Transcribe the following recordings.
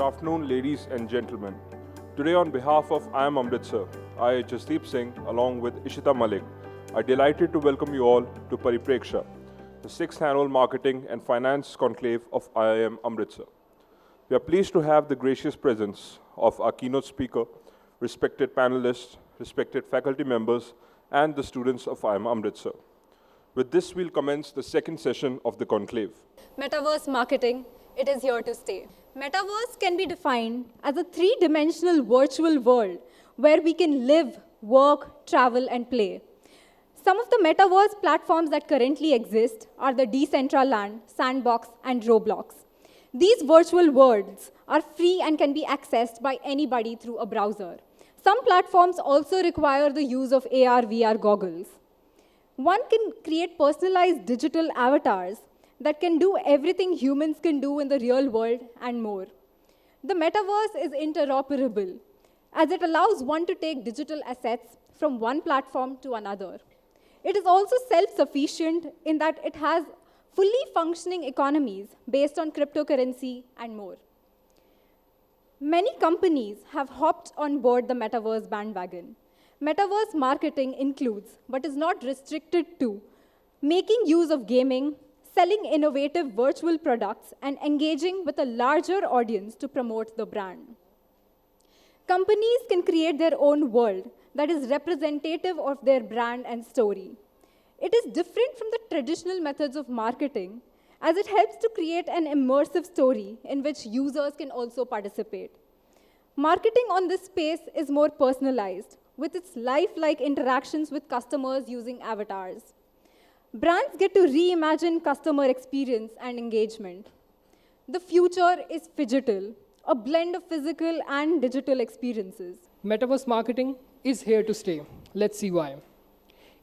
afternoon, ladies and gentlemen. Today, on behalf of IIM Amritsar, I, Jasdeep Singh, along with Ishita Malik, are delighted to welcome you all to Pariprekshya, the 6th annual Marketing and Finance Conclave of IIM Amritsar. We are pleased to have the gracious presence of our keynote speaker, respected panelists, respected faculty members, and the students of IIM Amritsar. With this, we'll commence the second session of the conclave. Metaverse marketing, it is here to stay. Metaverse can be defined as a three-dimensional virtual world where we can live, work, travel, and play. Some of the metaverse platforms that currently exist are the Decentraland, Sandbox, and Roblox. These virtual worlds are free and can be accessed by anybody through a browser. Some platforms also require the use of AR/VR goggles. One can create personalized digital avatars that can do everything humans can do in the real world and more. The metaverse is interoperable, as it allows one to take digital assets from one platform to another. It is also self-sufficient in that it has fully functioning economies based on cryptocurrency and more. Many companies have hopped on board the metaverse bandwagon. Metaverse marketing includes, but is not restricted to, making use of gaming, selling innovative virtual products, and engaging with a larger audience to promote the brand. Companies can create their own world that is representative of their brand and story. It is different from the traditional methods of marketing, as it helps to create an immersive story in which users can also participate. Marketing on this space is more personalized, with its lifelike interactions with customers using avatars. Brands get to reimagine customer experience and engagement. The future is phygital, a blend of physical and digital experiences. Metaverse marketing is here to stay. Let's see why.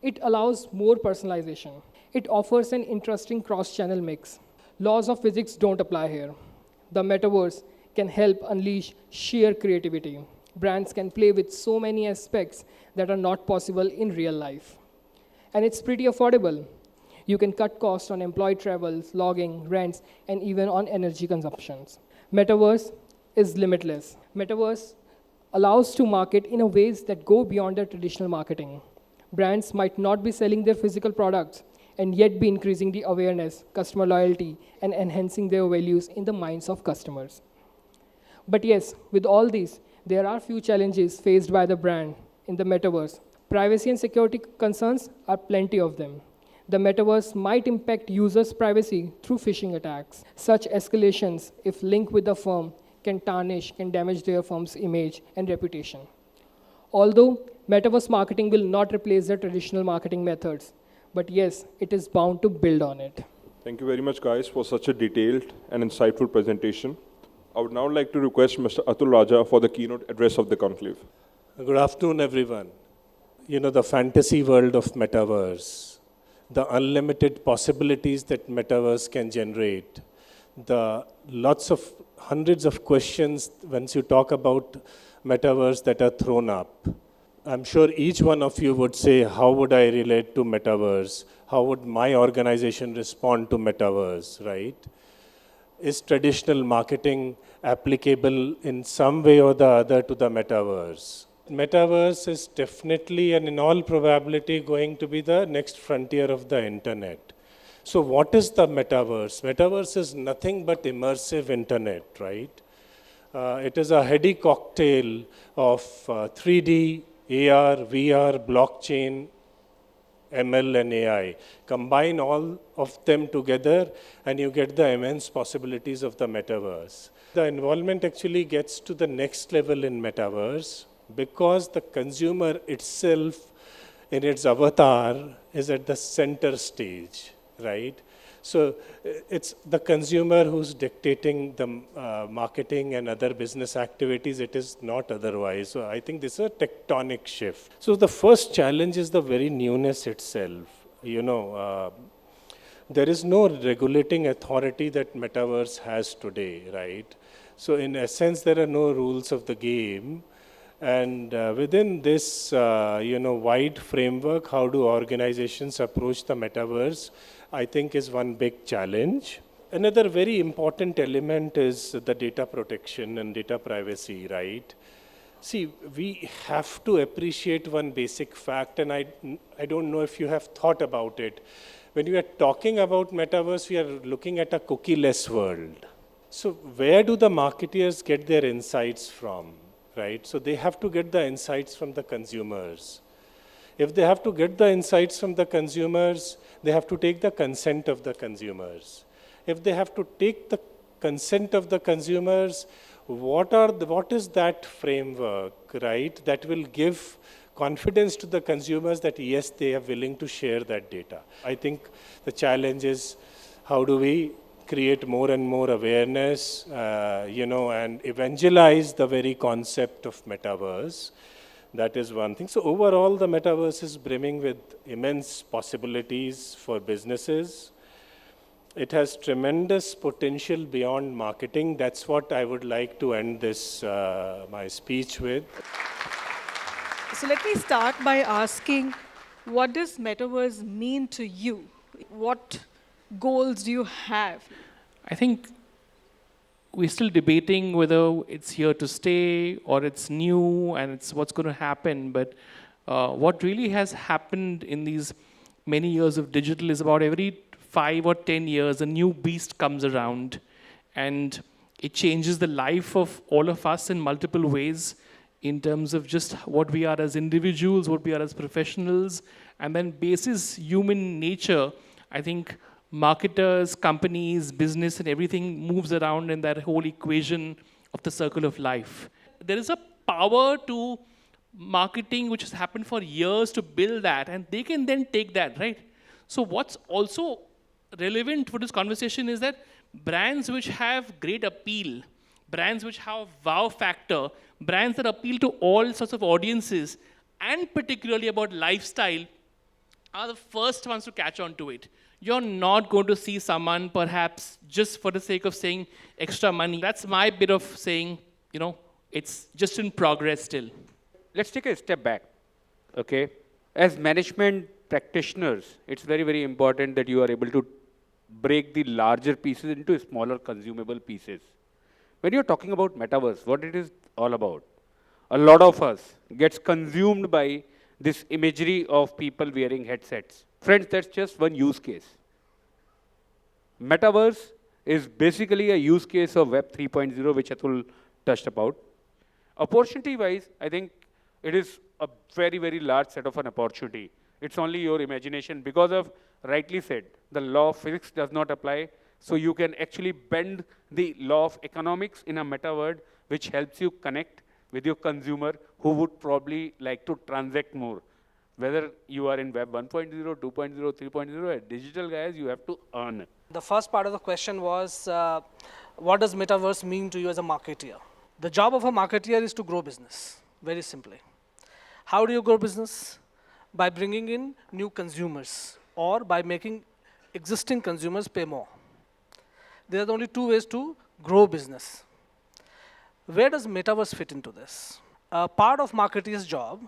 It allows more personalization. It offers an interesting cross-channel mix. Laws of physics don't apply here. The metaverse can help unleash sheer creativity. Brands can play with so many aspects that are not possible in real life. And it's pretty affordable. You can cut costs on employee travels, logging, rents, and even on energy consumptions. Metaverse is limitless. Metaverse allows to market in a ways that go beyond their traditional marketing. Brands might not be selling their physical products and yet be increasing the awareness, customer loyalty, and enhancing their values in the minds of customers. But yes, with all these, there are few challenges faced by the brand in the metaverse. Privacy and security concerns are plenty of them. The metaverse might impact users' privacy through phishing attacks. Such escalations, if linked with the firm, can damage their firm's image and reputation. Although metaverse marketing will not replace the traditional marketing methods, but yes, it is bound to build on it. Thank you very much, guys, for such a detailed and insightful presentation. I would now like to request Mr. Atul Raja for the keynote address of the conclave. Good afternoon, everyone. You know, the fantasy world of metaverse, the unlimited possibilities that metaverse can generate, the hundreds of questions once you talk about metaverse that are thrown up. I'm sure each one of you would say, how would I relate to metaverse? How would my organization respond to metaverse, right? Is traditional marketing applicable in some way or the other to the metaverse? Metaverse is definitely and in all probability going to be the next frontier of the internet. So what is the metaverse? Metaverse is nothing but immersive internet, right? It is a heady cocktail of 3D, AR, VR, blockchain, ML and AI. Combine all of them together and you get the immense possibilities of the metaverse. The involvement actually gets to the next level in metaverse because the consumer itself in its avatar is at the center stage, right? So it's the consumer who's dictating the marketing and other business activities. It is not otherwise. So I think this is a tectonic shift. So the first challenge is the very newness itself. You know, there is no regulating authority that metaverse has today, right? So in essence, there are no rules of the game. And within this, wide framework, how do organizations approach the metaverse, I think is one big challenge. another very important element is the data protection and data privacy, right? See, we have to appreciate one basic fact, and I don't know if you have thought about it. When we are talking about metaverse, we are looking at a cookie-less world. So where do the marketeers get their insights from, right? So they have to get the insights from the consumers. If they have to get the insights from the consumers, they have to take the consent of the consumers. If they have to take the consent of the consumers, what is that framework, right, that will give confidence to the consumers that yes, they are willing to share that data? I think the challenge is how do we create more and more awareness, and evangelize the very concept of metaverse. That is one thing. So overall, the metaverse is brimming with immense possibilities for businesses. It has tremendous potential beyond marketing. That's what I would like to end this, my speech with. So let me start by asking, what does metaverse mean to you? What goals do you have? I think we're still debating whether it's here to stay or it's new and it's what's going to happen. But what really has happened in these many years of digital is about every 5 or 10 years, a new beast comes around and it changes the life of all of us in multiple ways in terms of just what we are as individuals, what we are as professionals, and then basis human nature, I think marketers, companies, business, and everything moves around in that whole equation of the circle of life. There is a power to marketing which has happened for years to build that, and they can then take that, right? So what's also relevant for this conversation is that brands which have great appeal, brands which have wow factor, brands that appeal to all sorts of audiences, and particularly about lifestyle, are the first ones to catch on to it. You're not going to see someone perhaps just for the sake of saying extra money. That's my bit of saying, it's just in progress still. Let's take a step back, okay? As management practitioners, it's very, very important that you are able to break the larger pieces into smaller consumable pieces. When you're talking about metaverse, what it is all about, a lot of us gets consumed by this imagery of people wearing headsets. Friends, that's just one use case. Metaverse is basically a use case of Web 3.0, which Atul touched about. Opportunity-wise, I think it is a very, very large set of an opportunity. It's only your imagination because of, rightly said, the law of physics does not apply. So you can actually bend the law of economics in a meta world, which helps you connect with your consumer who would probably like to transact more. Whether you are in Web 1.0, 2.0, 3.0, as digital guys, you have to earn. The first part of the question was, what does metaverse mean to you as a marketeer? The job of a marketeer is to grow business, very simply. How do you grow business? By bringing in new consumers or by making existing consumers pay more. There are the only two ways to grow business. Where does metaverse fit into this? Part of marketeer's job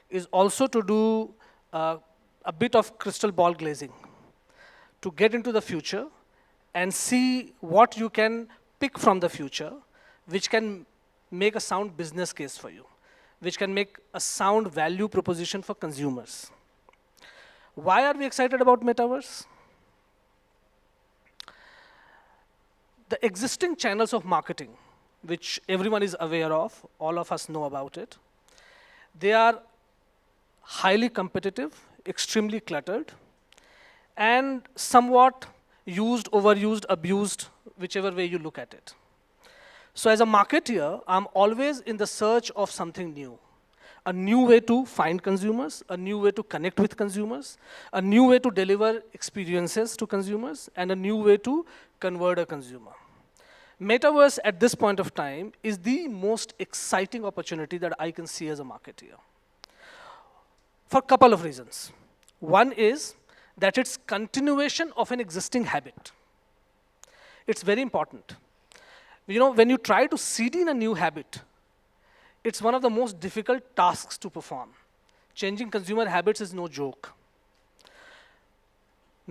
is also to do a bit of crystal ball glazing, to get into the future and see what you can pick from the future, which can make a sound business case for you, which can make a sound value proposition for consumers. Why are we excited about metaverse? The existing channels of marketing, which everyone is aware of, all of us know about it, they are highly competitive, extremely cluttered, and somewhat used, overused, abused, whichever way you look at it. So as a marketeer, I'm always in the search of something new. A new way to find consumers, a new way to connect with consumers, a new way to deliver experiences to consumers, and a new way to convert a consumer. Metaverse at this point of time is the most exciting opportunity that I can see as a marketeer. For a couple of reasons. One is that it's continuation of an existing habit. It's very important. When you try to seed in a new habit, it's one of the most difficult tasks to perform. Changing consumer habits is no joke.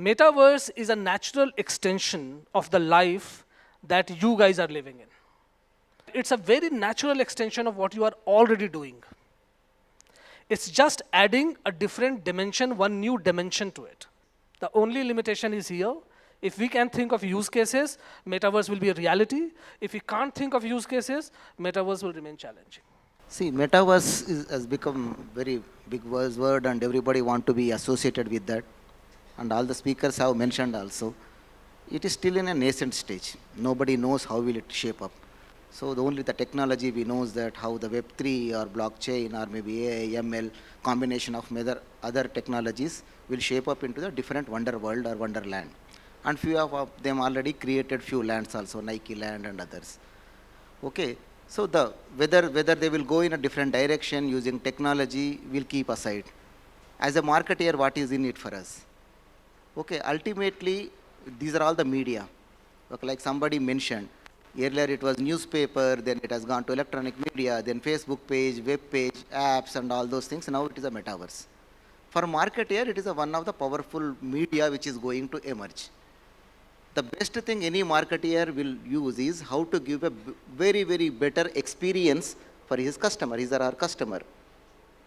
Metaverse is a natural extension of the life that you guys are living in. It's a very natural extension of what you are already doing. It's just adding a different dimension, one new dimension to it. The only limitation is here. If we can think of use cases, Metaverse will be a reality. If we can't think of use cases, Metaverse will remain challenging. See, Metaverse has become very big word and everybody want to be associated with that. And all the speakers have mentioned also. It is still in a nascent stage. Nobody knows how will it shape up. So only the technology we knows that how the Web3 or blockchain or maybe AI, ML, combination of other technologies will shape up into the different wonder world or wonderland. And few of them already created few lands also, Nike land and others. Okay, so whether they will go in a different direction using technology, we'll keep aside. As a marketeer, what is in it for us? Okay, ultimately, these are all the media. Okay, like somebody mentioned, earlier it was newspaper, then it has gone to electronic media, then Facebook page, web page, apps and all those things. Now it is a metaverse. For marketeer, it is one of the powerful media which is going to emerge. The best thing any marketeer will use is how to give a very, very better experience for his customer, his or her customer.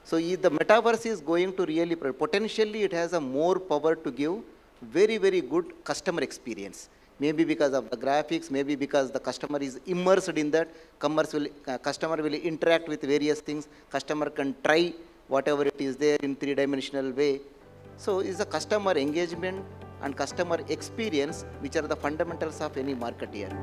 So the metaverse is going to really, potentially it has a more power to give very, very good customer experience. Maybe because of the graphics, maybe because the customer is immersed in that, customer will interact with various things, customer can try whatever it is there in three-dimensional way. So it's a customer engagement and customer experience which are the fundamentals of any marketeer.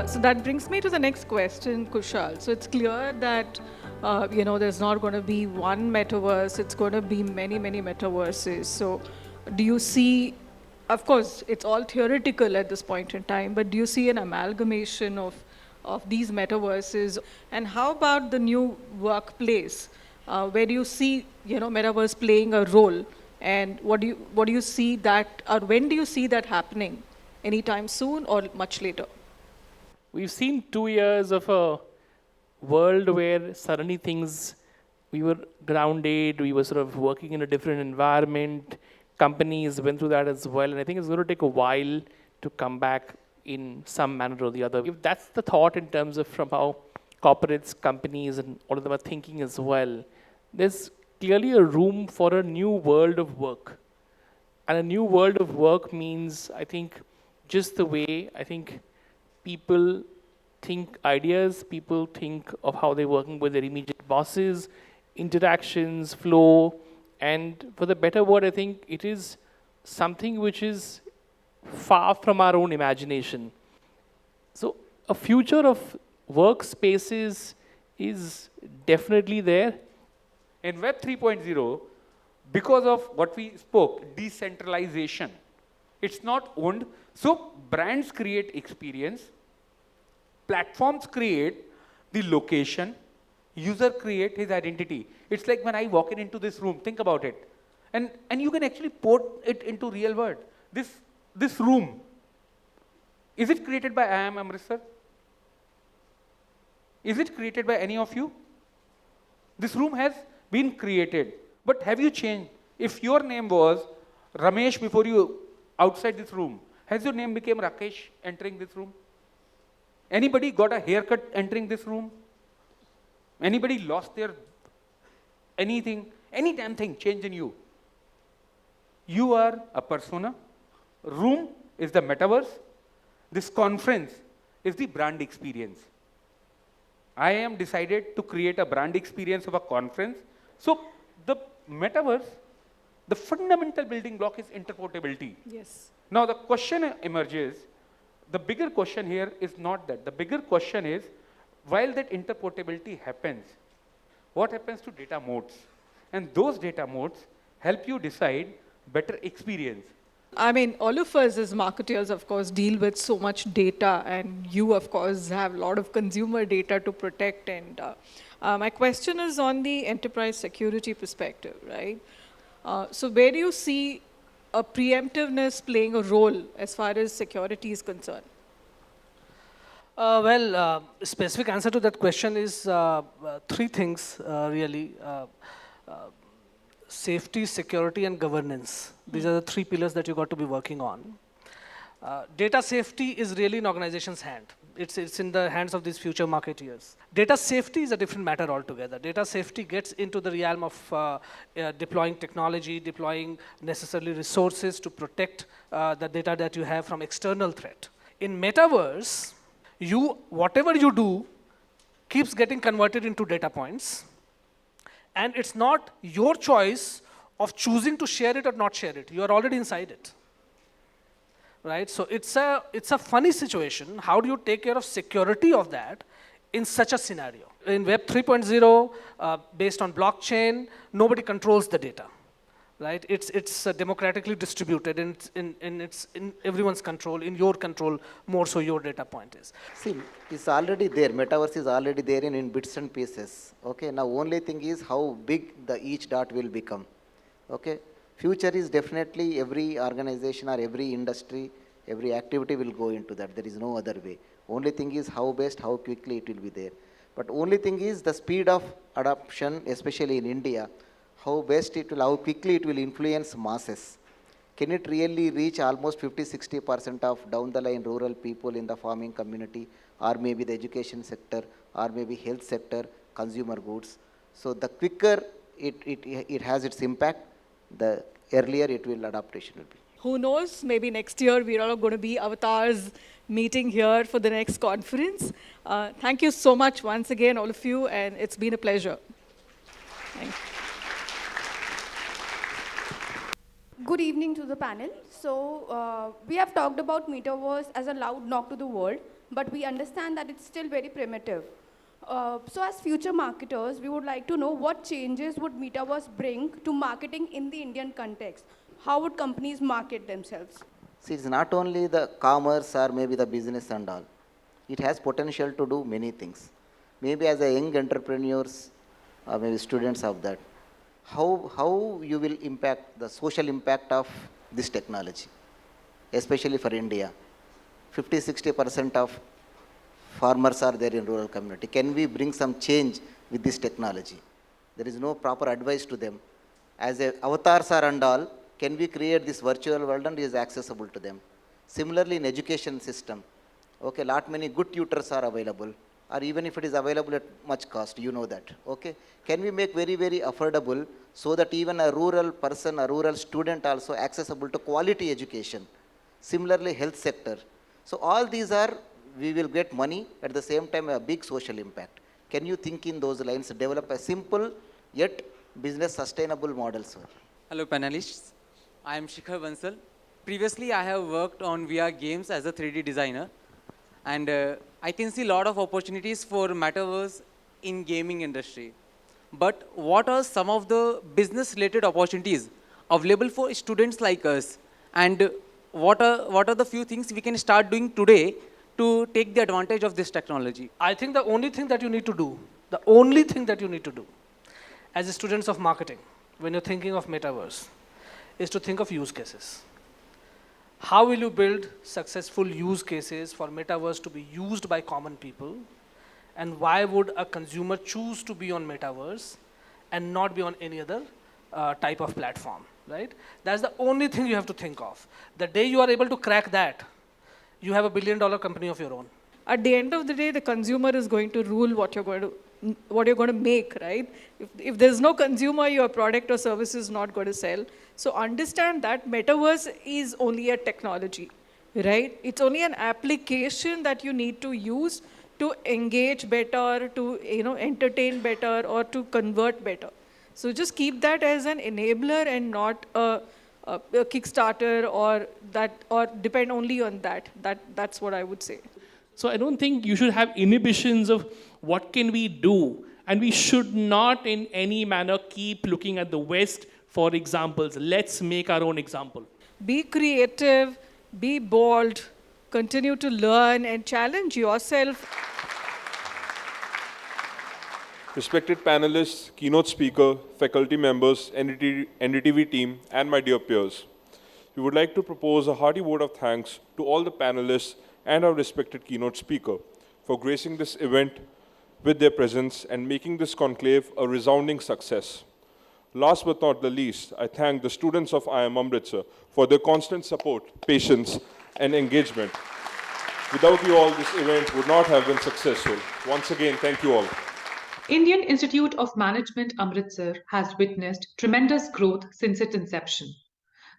So that brings me to the next question, Kushal. So it's clear that there's not going to be one metaverse, it's going to be many, many metaverses. So do you see, of course, it's all theoretical at this point in time, but do you see an amalgamation of these metaverses? And how about the new workplace? Where do you see, metaverse playing a role? And what do you see that, or when do you see that happening? Anytime soon or much later? We've seen 2 years of a world where suddenly we were grounded, we were sort of working in a different environment. Companies went through that as well, and I think it's going to take a while to come back in some manner or the other. If that's the thought in terms of from how corporates, companies, and all of them are thinking as well, there's clearly a room for a new world of work. And a new world of work means, I think, just the way, people think ideas, people think of how they're working with their immediate bosses, interactions, flow, and for the better word, I think it is something which is far from our own imagination. So a future of workspaces is definitely there. In Web 3.0, because of what we spoke, decentralization, it's not owned. So brands create experience, platforms create the location, user create his identity. It's like when I walk into this room, think about it. And you can actually port it into real world. This room, is it created by IIM Amritsar? Is it created by any of you? This room has been created, but have you changed? If your name was Ramesh before you outside this room, has your name become Rakesh entering this room? Anybody got a haircut entering this room? Anybody lost their anything, any damn thing changed in you? You are a persona. Room is the metaverse. This conference is the brand experience. I am decided to create a brand experience of a conference. So the metaverse, the fundamental building block is interportability. Yes. Now the question emerges, the bigger question here is not that. The bigger question is, while that interportability happens, what happens to data modes? And those data modes help you decide better experience. I mean, all of us as marketers, of course, deal with so much data, and you, of course, have a lot of consumer data to protect. And my question is on the enterprise security perspective, right? So where do you see a preemptiveness playing a role as far as security is concerned? Specific answer to that question is three things really. Safety, security, and governance. These are the three pillars that you got to be working on. Data safety is really in organization's hand. It's in the hands of these future marketeers. Data safety is a different matter altogether. Data safety gets into the realm of deploying technology, deploying necessarily resources to protect the data that you have from external threat. In Metaverse, whatever you do keeps getting converted into data points. And it's not your choice of choosing to share it or not share it. You are already inside it. Right? So it's a funny situation. How do you take care of security of that in such a scenario? In Web 3.0, based on blockchain, nobody controls the data. Right? It's democratically distributed, and it's in everyone's control, in your control, more so your data point is. See, it's already there. Metaverse is already there in bits and pieces. Okay, now only thing is how big each dot will become. Okay, future is definitely every organization or every industry, every activity will go into that. There is no other way. Only thing is how best, how quickly it will be there. But only thing is the speed of adoption, especially in India, how best it will, how quickly it will influence masses. Can it really reach almost 50-60% of down the line rural people in the farming community, or maybe the education sector, or maybe health sector, consumer goods? So the quicker it has its impact, the earlier adaptation will be. Who knows, maybe next year we're all going to be avatars meeting here for the next conference. Thank you so much once again, all of you, and it's been a pleasure. Thank you. Good evening to the panel. So we have talked about Metaverse as a loud knock to the world, but we understand that it's still very primitive. So as future marketers, we would like to know what changes would Metaverse bring to marketing in the Indian context? How would companies market themselves? See, it's not only the commerce or maybe the business and all. It has potential to do many things. Maybe as a young entrepreneurs, or maybe students of that, how you will impact the social impact of this technology, especially for India. 50-60% of farmers are there in rural community. Can we bring some change with this technology? There is no proper advice to them. As avatars are and all, can we create this virtual world and it is accessible to them? Similarly, in education system, okay, lot many good tutors are available, or even if it is available at much cost, you know that, okay? Can we make very, very affordable so that even a rural person, a rural student also accessible to quality education? Similarly, health sector. So all these are, we will get money, at the same time a big social impact. Can you think in those lines, develop a simple yet business sustainable model, sir? Hello panelists, I am Shikhar Bansal. Previously I have worked on VR games as a 3D designer, and I can see a lot of opportunities for Metaverse in gaming industry. But what are some of the business related opportunities available for students like us, and what are the few things we can start doing today to take the advantage of this technology? I think the only thing that you need to do, as students of marketing, when you're thinking of Metaverse, is to think of use cases. How will you build successful use cases for Metaverse to be used by common people? And why would a consumer choose to be on Metaverse and not be on any other type of platform, right? That's the only thing you have to think of. The day you are able to crack that, you have $1 billion company of your own. At the end of the day, the consumer is going to rule what you're going to make, right? If there's no consumer, your product or service is not going to sell. So understand that Metaverse is only a technology, right? It's only an application that you need to use to engage better, to entertain better, or to convert better. So just keep that as an enabler and not a Kickstarter or depend only on that. That's what I would say. So I don't think you should have inhibitions of what can we do. And we should not in any manner keep looking at the West for examples. Let's make our own example. Be creative, be bold, continue to learn and challenge yourself. Respected panelists, keynote speaker, faculty members, NDTV team, and my dear peers, we would like to propose a hearty vote of thanks to all the panelists and our respected keynote speaker. for gracing this event with their presence and making this conclave a resounding success. Last but not the least, I thank the students of IIM Amritsar for their constant support, patience, and engagement. Without you all, this event would not have been successful. Once again, thank you all. Indian Institute of Management Amritsar has witnessed tremendous growth since its inception.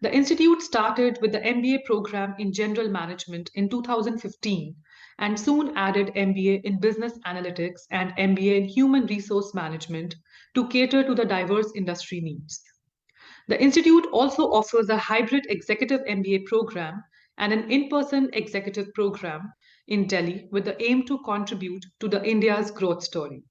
The institute started with the MBA program in General Management in 2015 and soon added MBA in Business Analytics and MBA in Human Resource Management to cater to the diverse industry needs. The institute also offers a hybrid executive MBA program and an in-person executive program in Delhi with the aim to contribute to the India's growth story.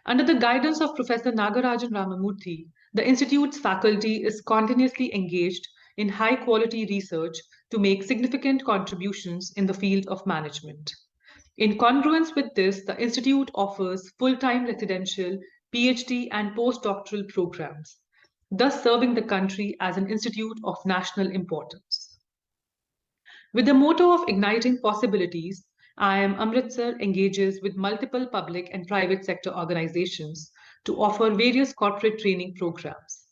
Under the guidance of Professor Nagarajan Ramamurthy, the Institute's faculty is continuously engaged in high-quality research to make significant contributions in the field of management. In congruence with this, the Institute offers full-time residential, PhD, and postdoctoral programs, thus serving the country as an institute of national importance. With the motto of igniting possibilities, IIM Amritsar engages with multiple public and private sector organizations to offer various corporate training programs.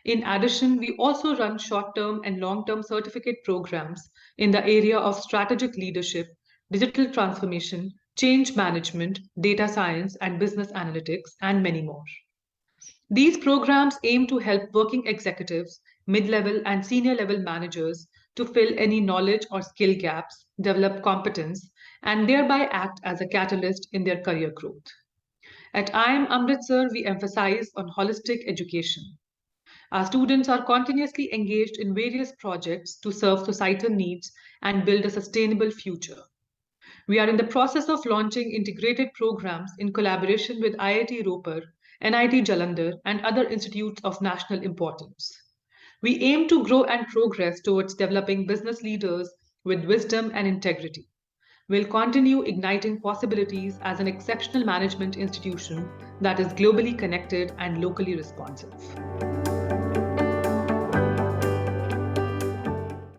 In addition, we also run short-term and long-term certificate programs in the area of strategic leadership, digital transformation, change management, data science, and business analytics, and many more. These programs aim to help working executives, mid-level and senior-level managers to fill any knowledge or skill gaps, develop competence, and thereby act as a catalyst in their career growth. At IIM Amritsar, we emphasize on holistic education. Our students are continuously engaged in various projects to serve societal needs and build a sustainable future. We are in the process of launching integrated programs in collaboration with IIT Ropar, NIT Jalandhar, and other institutes of national importance. We aim to grow and progress towards developing business leaders with wisdom and integrity. We'll continue igniting possibilities as an exceptional management institution that is globally connected and locally responsive.